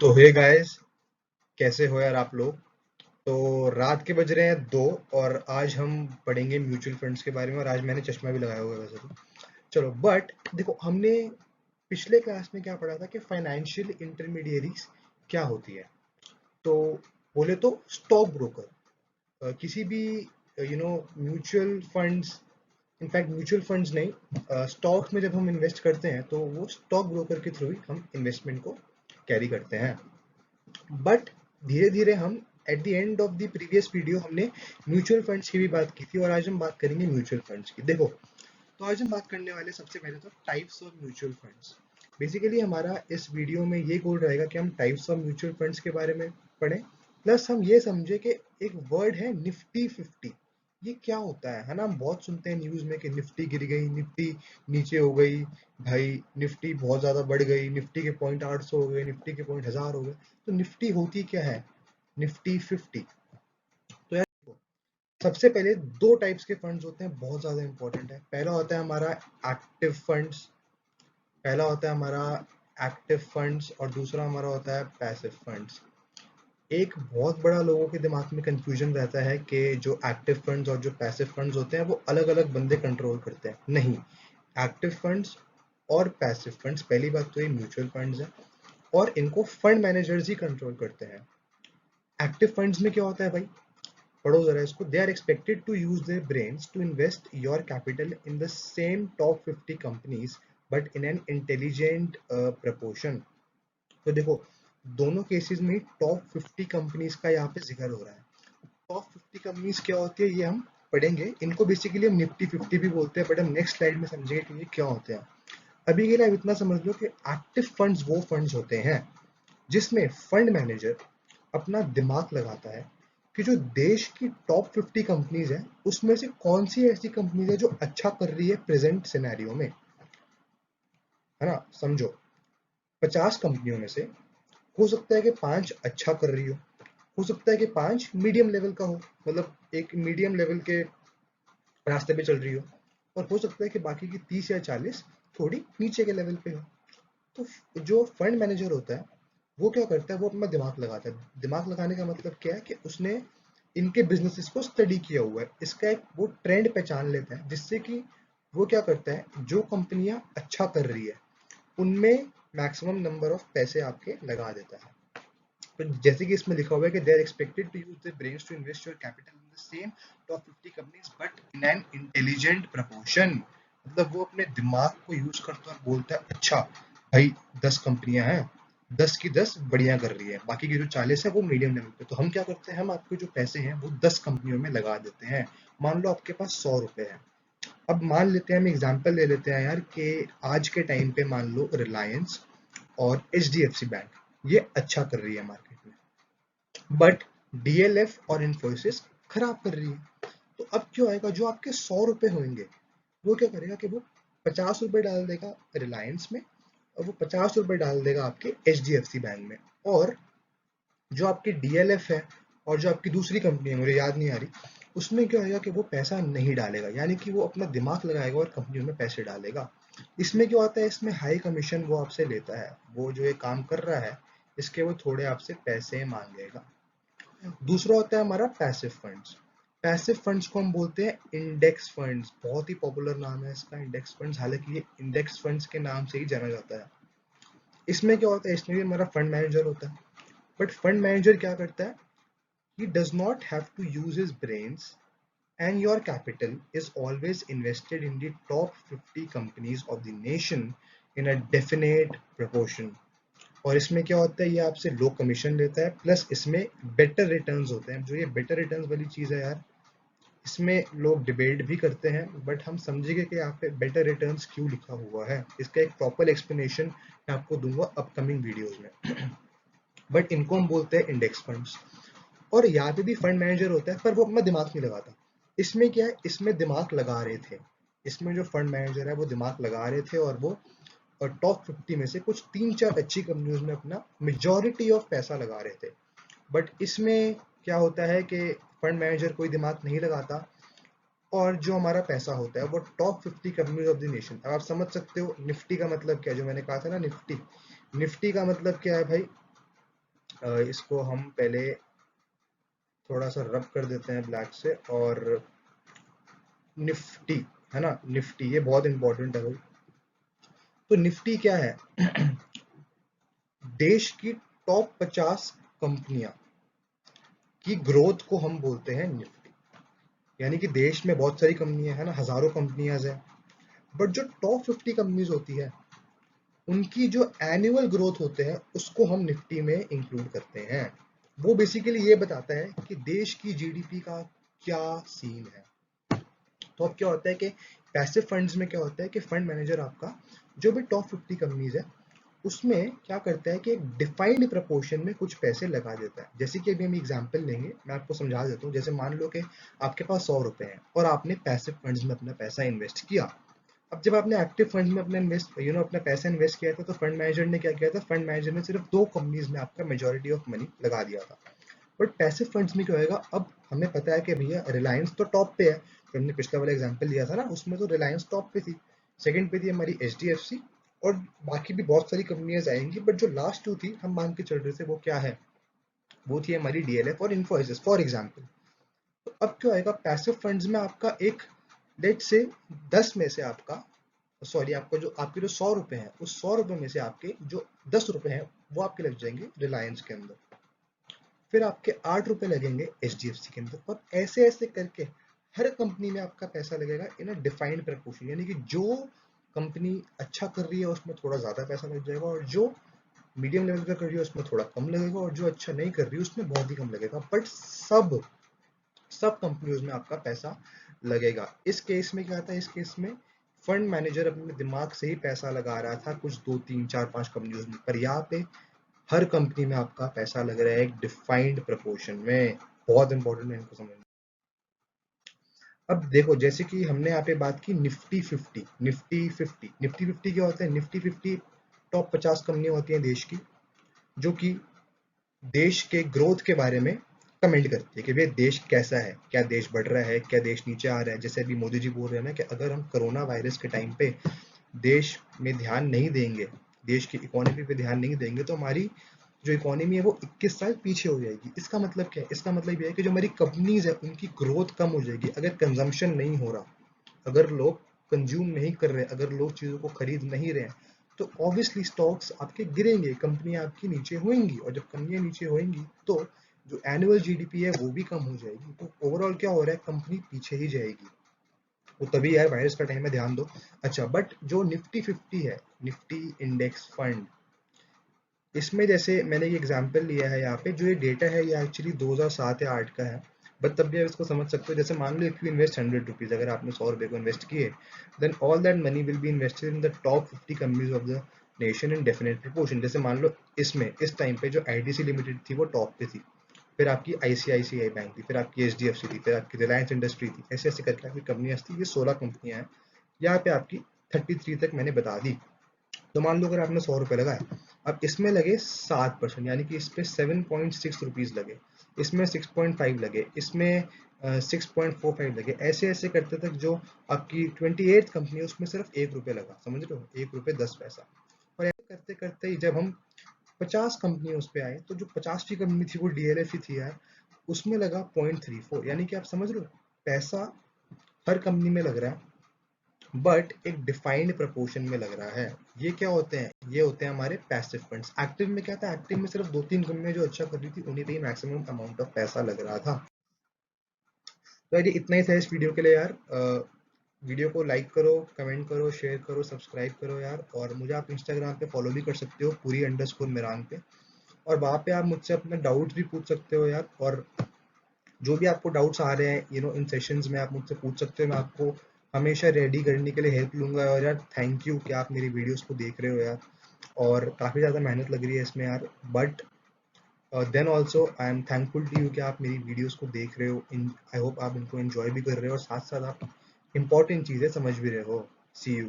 तो hey guys, कैसे हो यार आप लोग। तो रात के बज रहे हैं 2 और आज हम पढ़ेंगे म्यूचुअल फंड्स के बारे में। और आज मैंने चश्मा भी लगाया हुआ है वैसे तो। चलो बट देखो, हमने पिछले क्लास में क्या पढ़ा था कि फाइनेंशियल इंटरमीडियरीज क्या होती है। तो बोले तो स्टॉक ब्रोकर, किसी भी mutual funds, in fact mutual funds नहीं, स्टॉक्स में जब हम इन्वेस्ट करते हैं तो वो स्टॉक ब्रोकर के थ्रू ही हम इन्वेस्टमेंट को कैरी करते हैं। बट धीरे धीरे हम at the end of the previous video हमने म्यूचुअल फंड्स की भी बात की थी और आज हम बात करेंगे म्यूचुअल फंड्स की। देखो, तो आज हम बात करने वाले सबसे पहले तो types of mutual funds. Basically हमारा इस वीडियो में ये गोल रहेगा कि हम टाइप्स ऑफ म्यूचुअल फंड्स के बारे में पढ़ें, प्लस हम ये समझे कि एक वर्ड है निफ्टी 50। ये क्या होता है ना। हम बहुत सुनते हैं न्यूज में कि निफ्टी गिर गई, निफ्टी नीचे हो गई, भाई निफ्टी बहुत ज्यादा बढ़ गई, निफ्टी के पॉइंट 800 हो गए, निफ्टी के पॉइंट 1000 हो गए। तो निफ्टी होती क्या है, निफ्टी 50। तो यार देखो, सबसे पहले दो टाइप्स के फंड्स होते हैं, बहुत ज्यादा इंपॉर्टेंट है। पहला होता है हमारा एक्टिव फंड्स, पहला होता है हमारा एक्टिव फंड्स और दूसरा हमारा होता है पैसिव फंड्स। एक बहुत बड़ा लोगों के दिमाग में कंफ्यूजन रहता है कि जो एक्टिव फंड्स और जो पैसिव फंड्स होते हैं वो अलग अलग बंदे कंट्रोल करते हैं। नहीं, एक्टिव फंड्स और पैसिव फंड्स, पहली बात तो ये म्यूचुअल फंड्स है और इनको फंड मैनेजर्स ही कंट्रोल करते हैं। एक्टिव फंड्स में क्या होता है भाई, पढ़ो जरा इसको। They are expected to use their brains to invest your capital in the same top 50 companies but in an intelligent proportion. तो देखो, दोनों केसेस में टॉप 50 कंपनीज का यहाँ पे जिक्र हो रहा है। टॉप 50 कंपनीज क्या होती है ये हम पढ़ेंगे। इनको बेसिकली हम निफ्टी 50 भी बोलते हैं, बट हम नेक्स्ट स्लाइड में समझेंगे कि ये क्या होते हैं। अभी के लिए आप इतना समझ लो कि एक्टिव फंड्स वो फंड्स होते हैं जिसमें फंड मैनेजर अपना दिमाग लगाता है कि जो देश की टॉप 50 कंपनीज है उसमें से कौन सी ऐसी कंपनीज है जो अच्छा कर रही है प्रेजेंट सिनेरियो में, है ना। समझो, 50 कंपनियों में से हो सकता है कि 5 अच्छा कर रही हो सकता है कि 5 मीडियम लेवल का हो, मतलब एक मीडियम लेवल के रास्ते पे चल रही हो, और हो सकता है कि बाकी की 30 या 40 थोड़ी नीचे के लेवल पे हो। तो जो फंड मैनेजर होता है वो क्या करता है, वो अपना दिमाग लगाता है। दिमाग लगाने का मतलब क्या है कि उसने इनके बिजनेसेस को स्टडी किया हुआ है, इसका एक वो ट्रेंड पहचान लेता है, जिससे कि वो क्या करता है, जो कंपनियां अच्छा कर रही है उनमें मैक्सिमम नंबर ऑफ पैसे आपके लगा देता है। तो जैसे कि इसमें लिखा हुआ है कि they are expected to use their brains to invest your capital in the same top 50 companies but in an intelligent proportion. मतलब वो अपने दिमाग को यूज करता है और बोलता है अच्छा भाई 10 कंपनियां हैं, 10 की 10 बढ़िया कर रही है, बाकी की जो 40 है वो मीडियम लेवल पे। तो हम क्या करते हैं, हम आपके जो पैसे हैं वो 10 कंपनियों में लगा देते हैं। मान लो आपके पास 100 रुपए है। अब मान लेते हैं, हम एग्जांपल ले लेते हैं यार कि आज के टाइम पे मान लो रिलायंस और एचडीएफसी बैंक ये अच्छा कर रही है मार्केट में, बट डीएलएफ और इन्फोसिस खराब कर रही है। तो अब क्यों आएगा, जो आपके 100 रुपए होंगे वो क्या करेगा कि वो 50 रुपए डाल देगा रिलायंस में और वो 50 रुपए डाल देगा आपके एचडीएफसी बैंक में। और जो आपकी डीएलएफ है और जो आपकी दूसरी कंपनी है मुझे याद नहीं आ रही, उसमें क्या होगा कि वो पैसा नहीं डालेगा, यानी कि वो अपना दिमाग लगाएगा और कंपनियों में पैसे डालेगा। इसमें क्या होता है, इसमें हाई कमीशन वो आपसे लेता है, वो जो ये काम कर रहा है इसके वो थोड़े आपसे पैसे मांगेगा। दूसरा होता है हमारा पैसिव फंड्स। पैसिव फंड्स को हम बोलते हैं इंडेक्स फंड्स, बहुत ही पॉपुलर नाम है इसका इंडेक्स फंड्स, हालांकि ये इंडेक्स फंड्स के नाम से ही जाना जाता है। इसमें क्या होता है, इसमें भी हमारा फंड मैनेजर होता है, बट फंड मैनेजर क्या करता है, he does not have to use his brains and your capital is always invested in the top 50 companies of the nation in a definite proportion। और इसमें क्या होता है, ये आपसे लो कमीशन लेता है, प्लस इसमें बेटर रिटर्न्स होते हैं। जो ये बेटर रिटर्न्स वाली चीज़ है यार, इसमें लोग डिबेट भी करते हैं, बट हम समझेंगे कि यहाँ पे बेटर रिटर्न्स क्यों लिखा हुआ है। इसका एक प्रॉपर एक्सप्लेनेशन मैं आपको दूंगा अपकमिंग वीडियोज में। बट इनको हम बोलते हैं इंडेक्स फंड्स। और यहाँ पे भी फंड मैनेजर होता है पर वो अपना दिमाग नहीं लगाता। इसमें क्या है, इसमें दिमाग लगा रहे थे, इसमें जो फंड मैनेजर है वो दिमाग लगा रहे थे और वो और टॉप 50 में से कुछ 3-4 अच्छी कंपनियों में अपना मेजॉरिटी ऑफ पैसा लगा रहे थे। बट इसमें क्या होता है कि फंड मैनेजर कोई दिमाग नहीं लगाता और जो हमारा पैसा होता है वो top 50 companies of the nation. अब आप समझ सकते हो निफ्टी का मतलब क्या है, जो मैंने कहा था ना निफ्टी, निफ्टी का मतलब क्या है भाई, इसको हम पहले थोड़ा सा रब कर देते हैं ब्लैक से। और निफ्टी, है ना, निफ्टी ये बहुत इंपॉर्टेंट है भाई। तो निफ्टी क्या है? देश की टॉप 50 कंपनियां की ग्रोथ को हम बोलते हैं निफ्टी। यानी कि देश में बहुत सारी कंपनियां है ना, हजारों कंपनियां हैं, बट जो टॉप 50 कंपनीज होती है उनकी जो एनुअल ग्रोथ होते हैं उसको हम निफ्टी में इंक्लूड करते हैं। वो बेसिकली ये बताता है कि देश की जीडीपी का क्या सीन है। तो अब क्या होता है कि पैसिव फंड्स में क्या होता है कि फंड मैनेजर आपका जो भी टॉप 50 कंपनीज है उसमें क्या करता है कि एक डिफाइंड प्रपोर्शन में कुछ पैसे लगा देता है। जैसे कि अभी हम एग्जांपल लेंगे, मैं आपको समझा देता हूँ। जैसे मान लो कि आपके पास 100 रुपए हैं और आपने पैसिव फंड्स में अपना पैसा इन्वेस्ट किया। अब जब आपने एक्टिव फंड्स में अपना इन्वेस्ट अपना पैसा इन्वेस्ट किया था, तो फंड मैनेजर ने क्या किया था? फंड मैनेजर ने सिर्फ 2 कंपनीज में आपका मेजॉरिटी ऑफ मनी लगा दिया था। बट पैसिव फंड्स में क्या होएगा? अब हमें पता है कि भैया रिलायंस तो टॉप पे है, तो हमने पिछला वाला एग्जांपल दिया था ना, उसमें तो रिलायंस टॉप पे थी। सेकंड पे थी हमारी एचडीएफसी, और बाकी भी बहुत सारी कंपनियां आएंगी, बट जो लास्ट 2 थी हम मान के चल रहे थे वो क्या है? वो थी हमारी डीएलएफ और इन्फोसिस फॉर एग्जाम्पल। तो अब क्या होएगा? पैसिव फंड्स में आपका एक, लेट से 10 में से आपका, सॉरी, आपका जो आपके जो 100 रुपए हैं उस 100 रुपए में से आपके जो 10 रुपए हैं वो आपके लग जाएंगे रिलायंस के अंदर। फिर आपके 8 रुपए लगेंगे एचडीएफसी के अंदर, और ऐसे ऐसे करके हर कंपनी में आपका पैसा लगेगा इन अ डिफाइंड प्रपोर्शन। यानी कि जो कंपनी अच्छा कर रही है उसमें थोड़ा ज्यादा पैसा लग जाएगा, और जो मीडियम लेवल का कर रही है उसमें थोड़ा कम लगेगा, और जो अच्छा नहीं कर रही है उसमें बहुत ही कम लगेगा। बट सब सब कंपनियों में आपका पैसा लगेगा। इस केस में क्या आता है? इस केस में फंड मैनेजर अपने दिमाग से ही पैसा लगा रहा था कुछ 2 3 4 5 कंपनियों में, पर यहाँ पे हर कंपनी में आपका पैसा लग रहा है एक डिफाइंड प्रपोर्शन में। बहुत इंपॉर्टेंट है इनको समझना। अब देखो, जैसे कि हमने यहाँ पे बात की निफ्टी 50। निफ्टी 50 क्या होता है? निफ्टी 50 टॉप 50 कंपनियां होती हैं देश की, जो कि देश के ग्रोथ के बारे में कमेंट करती है कि भाई देश कैसा है, क्या देश बढ़ रहा है, क्या देश नीचे आ रहा है। जैसे अभी मोदी जी बोल रहे हैं ना कि अगर हम कोरोना वायरस के टाइम पे देश में ध्यान नहीं देंगे, देश की इकोनॉमी पे ध्यान नहीं देंगे, तो हमारी जो इकोनॉमी है वो 21 साल पीछे हो जाएगी। इसका मतलब क्या है? इसका मतलब ये है कि जो हमारी कंपनीज है उनकी ग्रोथ कम हो जाएगी। अगर कंजम्पशन नहीं हो रहा, अगर लोग कंज्यूम नहीं कर रहे, अगर लोग चीजों को खरीद नहीं रहे, तो ऑब्वियसली स्टॉक्स आपके गिरेंगे, कंपनियां आपकी नीचे होंगी, और जब कंपनियां नीचे होंगी तो जो एनुअल जीडीपी है वो भी कम हो जाएगी। तो ओवरऑल क्या हो रहा है? कंपनी पीछे ही जाएगी। वो तभी यार वायरस का टाइम है, ध्यान दो। अच्छा, बट जो निफ्टी 50 है, निफ्टी इंडेक्स फंड, इसमें जैसे मैंने ये एग्जांपल लिया है यहाँ पे, जो ये डेटा है ये एक्चुअली 2007 या 8 का है, बट तब भी आप इसको समझ सकते हो। जैसे मान लो इफ यू इन्वेस्ट 100 रुपीज, अगर आपने 100 रुपए को इन्वेस्ट किए, then all that money will be invested in the top 50 companies of the nation in definite proportion. जैसे मान लो इसमें इस टाइम पे जो आईटीसी लिमिटेड थी वो टॉप पे थी, फिर आपकी आईसीआईसीआई बैंक थी, फिर आपकी एचडीएफसी थी, फिर आपकी रिलायंस इंडस्ट्री थी, ऐसे ऐसे करके आपकी कंपनियां थी। ये 16 कंपनियां हैं, यहाँ पे आपकी 33 तक मैंने बता दी। तो मान लो अगर आपने 100 रुपए लगाए, अब इसमें लगे 7%, यानी कि इस पे 7.6 रुपीज लगे, इसमें 6.5 लगे, इसमें 6.45 लगे, ऐसे ऐसे करते तक जो आपकी 28th कंपनी है उसमें सिर्फ 1 रुपए लगा। समझ रहे हो? 1 रुपए 10 पैसा। और ऐसे करते करते ही जब हम 50 कंपनी उस पे आए, तो जो 50वीं कंपनी थी वो डीएलएफ ही थी यार, उसमें लगा 0.34। यानी कि आप समझ रहे हो, पैसा हर कंपनी में लग रहा है, बट एक डिफाइंड प्रपोर्शन में लग रहा है। ये क्या होते हैं? ये होते हैं हमारे पैसिव फंड्स। एक्टिव में क्या था? एक्टिव में सिर्फ 2 3 कंपनियां जो अच्छा कर रही थी उन्हीं पे ही मैक्सिमम अमाउंट ऑफ पैसा लग रहा था। तो यार ये इतना ही था इस वीडियो के लिए यार। वीडियो को लाइक करो, कमेंट करो, शेयर करो, सब्सक्राइब करो यार। और मुझे आप इंस्टाग्राम पे फॉलो भी कर सकते हो, पूरी_मिरान पे। और वहाँ पे आप मुझसे अपने डाउट्स भी पूछ सकते हो यार। और जो भी आपको डाउट्स आ रहे हैं इन सेशंस में, आप मुझसे पूछ सकते हो। मैं आपको हमेशा रेडी करने के लिए हेल्प लूंगा। और यार थैंक यू कि आप मेरी वीडियोस को देख रहे हो यार, और काफ़ी ज़्यादा मेहनत लग रही है इसमें यार। But then also I am thankful to you कि आप मेरी वीडियोस को देख रहे हो। इन आई होप आप इनको एंजॉय भी कर रहे हो, और साथ साथ आप इंपॉर्टेंट चीज़ें समझ भी रहे हो। सी यू।